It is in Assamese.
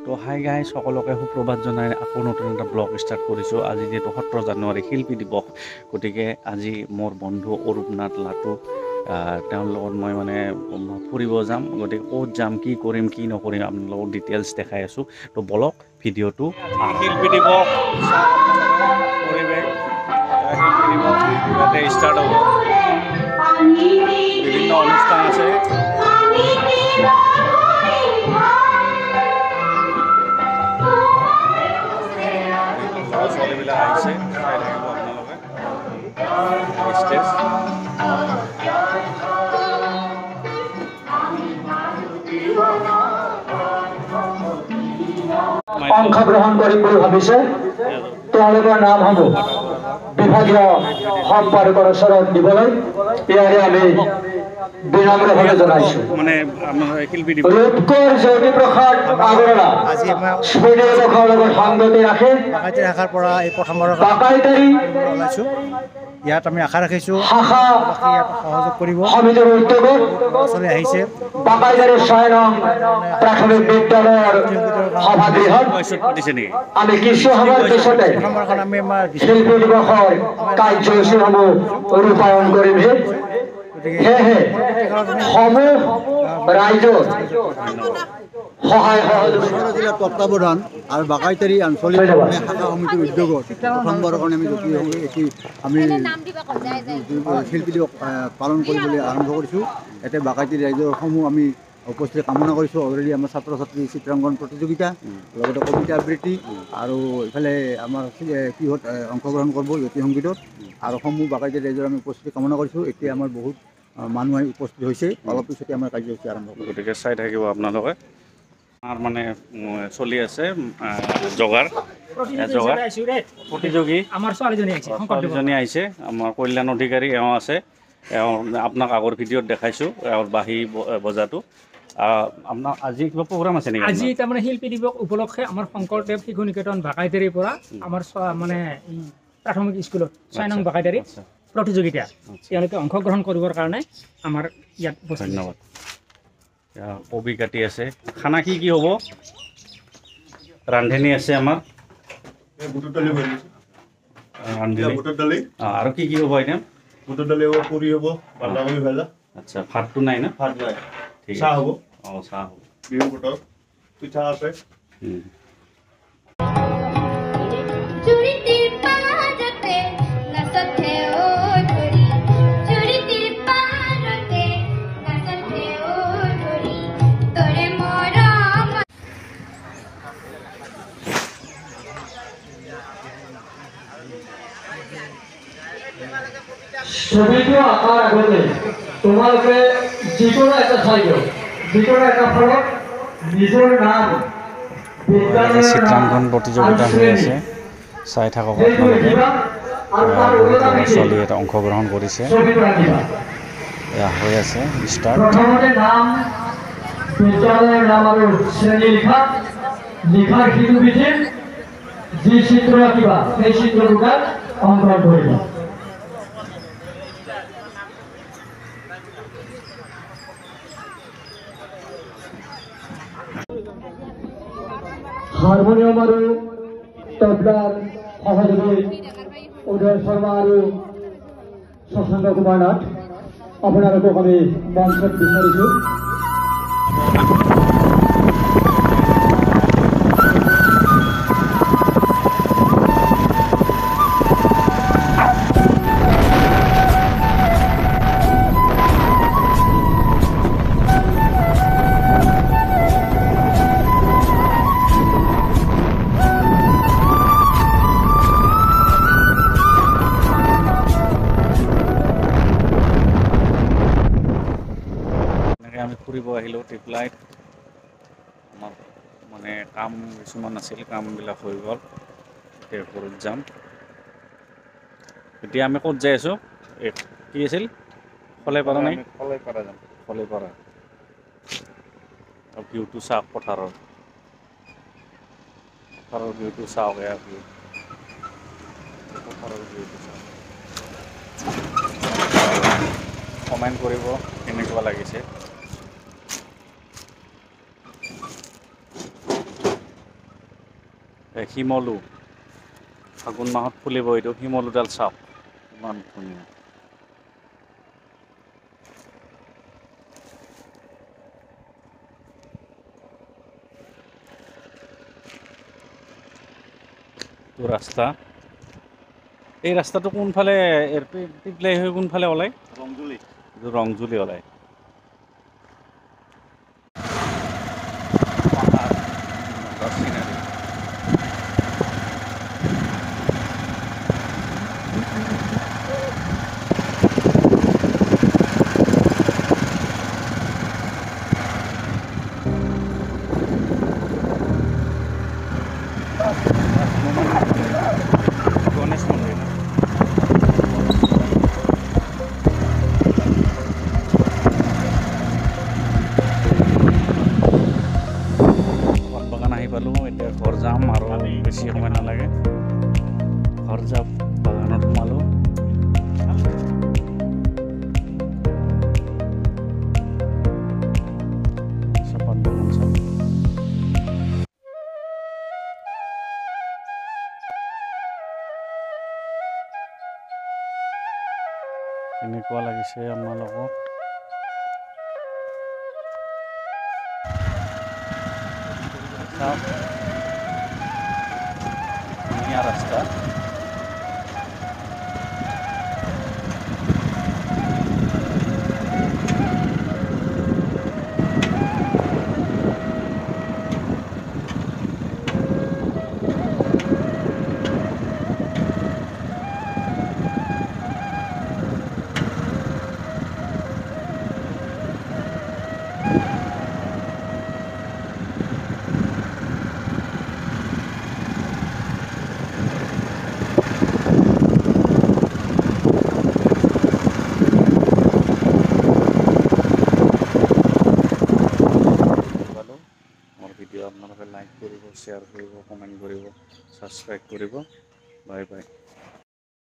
তো হাই গাইজ সকলোকে সুপ্ৰভাত জনাই আকৌ নতুন এটা ব্লগ ষ্টাৰ্ট কৰিছোঁ। আজি যিহেতু 17 জানুৱাৰী শিল্পী দিৱস, গতিকে আজি মোৰ বন্ধু অৰূপনাথ লাটু তেওঁৰ লগত মই মানে ফুৰিব যাম। গতিকে ক'ত যাম, কি কৰিম, কি নকৰিম আপোনালোকক ডিটেইলছ দেখাই আছোঁ। তো বলক ভিডিঅ'টো। শিল্পী দিৱস পৰিৱেশ শিল্পী দিৱস ইয়াতে ষ্টাৰ্ট হ'ব। বিভিন্ন অনুষ্ঠান আছে। ল'ৰা ছোৱালীবিলাক আহিছে, চাই থাকিব আপোনালোকে ষ্টেজ। অংশগ্ৰহণ কৰিম বুলি ভাবিছে তেওঁলোকৰ নাম হ'ব বিভাগীয় সম্পাদকৰ ওচৰত দিবলৈ ইয়াৰে আমি বিনম্ৰভাৱে জনাইছোঁ। ৰূপকৰ জ্যোতিপ্ৰসাদ আগৰৱালা স্মৃতি দিৱসৰ লগত সংগতি ৰাখি বাকাইতাৰীৰ পৰা এই প্ৰথমবাৰৰ বাকাইতাৰী ওলাইছোঁ। ইয়াত আমি আশা ৰাখিছোঁ শাখা ইয়াত সহযোগ কৰিব। সমিতিৰ উদ্যোগত ল'ৰা ছোৱালী আহিছে বাকাইতাৰী 6 নং প্ৰাথমিক বিদ্যালয়ৰ সভাগৃহত আমি কিছু সময়ৰ পিছতে প্ৰথমবাৰখন আমি আমাৰ শিল্পী দিৱসৰ কাৰ্যসূচীসমূহ ৰূপায়ণ কৰিমহি। সেয়েহে সমূহ ৰাইজৰ সহায় সহযোগিতা জিলাৰ তত্বাৱধান আৰু বাকাইতাৰী আঞ্চলিক শাখা সমিতিৰ উদ্যোগত প্ৰথমবাৰৰ কাৰণে আমি শিল্পী দিৱস পালন কৰিবলৈ আৰম্ভ কৰিছোঁ। ইয়াতে বাকাইতাৰী ৰাইজৰ সমূহ আমি উপস্থিতি কামনা কৰিছোঁ। অলৰেডি আমাৰ ছাত্ৰ ছাত্ৰী চিত্ৰাংকন প্ৰতিযোগিতা, লগতে কবিতা আবৃত্তি আৰু ইফালে আমাৰ কিহত অংশগ্ৰহণ কৰিব জ্যোতি সংগীতত আৰু সমূহ বাকাইতাৰী ৰাইজৰ আমি উপস্থিতি কামনা কৰিছোঁ। এতিয়া আমাৰ বহুত মানুহ আহি উপস্থিত হৈছে। অলপ পিছতে আমাৰ কাৰ্যসূচী আৰম্ভ হ'ব। গতিকে চাই থাকিব আপোনালোকে। আমাৰ মানে চলি আছে জগাৰ প্ৰতিযোগী আমাৰ ছোৱালীজনী আহিছে। আমাৰ কল্যাণ অধিকাৰী এওঁ আছে। এওঁ আপোনাক আগৰ ভিডিঅ'ত দেখাইছোঁ এওঁৰ বাঁহী বজাটো। আপোনাৰ আজি কিবা প্ৰগ্ৰাম আছে নেকি? আজি তাৰমানে শিল্পী দিৱস উপলক্ষে আমাৰ শংকৰদেৱ শিশু নিকেতন বাকাইতাৰীৰ পৰা আমাৰ মানে প্ৰাথমিক স্কুলত 6 নং বাকাইতাৰী প্ৰতিযোগিতা তেওঁলোকে অংশগ্ৰহণ কৰিবৰ কাৰণে আমাৰ ইয়াত ধন্যবাদ। কবি কাটি আছে। খানা কি কি হ'ব? ৰান্ধনি আছে আমাৰ আৰু কি কি হ'ব এতিয়া? বুটৰ দালি হ'ব, পুৰি হ'ব, বন্ধাকবি ভাজা। আচ্ছা, ভাতটো নাই না? ভাত নাই, ঠিক চাহ হ'ব। অঁ, চাহ হ'ব। বিহু বতৰ পিঠা আছে। ছবিটো আঁকাৰ আগতে তোমালোকে যিকোনো এটা চাই দিয়ক, যিকোনো এটা ফলত নিজৰ নাম চিত্ৰাংকন প্ৰতিযোগিতা হৈ আছে, চাই থাকক আপোনালোকে। বহুত ল'ৰা ছোৱালী এটা অংশগ্ৰহণ কৰিছে। এয়া হৈ আছে ষ্টাৰ্ট। প্ৰথমতে নাম, বিদ্যালয়ৰ নাম আৰু শ্ৰেণী লিখাৰ সিটো বিধি যি চিত্ৰ আঁকিবা সেই চিত্ৰ দুটাত অংকন কৰিবা। হাৰমনিয়াম আৰু তবলাৰ সহযোগী উদয় শৰ্মা আৰু শশাংক কুমাৰ নাথ আপোনালোকক আমি মঞ্চত বিচাৰিছোঁ। আমি ফুৰিব আহিলোঁ ট্ৰিপলাইট। আমাৰ মানে কাম কিছুমান আছিল, কামবিলাক হৈ গ'ল। এতিয়া ঘৰত যাম। এতিয়া আমি ক'ত যাই আছোঁ? কি আছিল? খলাইপাৰা নাই? খলাইপাৰা যাম। খলাইপাৰা ভিউটো চাওক, পথাৰৰ ভিউটো চাওক। এয়া ভিউ, পথাৰৰ ভিউটো চাওক। কমেণ্ট কৰিব কেনেকুৱা লাগিছে। শিমলু ফাগুন মাহত ফুলিব এইটো শিমলুডাল চাওক ইমান ধুনীয়া এইটো ৰাস্তা এই ৰাস্তাটো কোনফালে টিপলাই হৈ কোনফালে ওলায় ৰংজুলি এইটো ৰংজুলি ওলায় গণেশ মন্দিৰ বাগান আহি পালোঁ এতিয়া ঘৰ যাম আৰু বেছি সময় নালাগে ঘৰ যাম বাগানত সোমালোঁ চাহপাত বাগান চাওঁ কেনেকুৱা লাগিছে আপোনালোকক চাওক ধুনীয়া ৰাস্তা ভিডিঅ' আপোনালোকে লাইক কৰিব শ্বেয়াৰ কৰিব কমেণ্ট কৰিব ছাবস্ক্ৰাইব কৰিব বাই বাই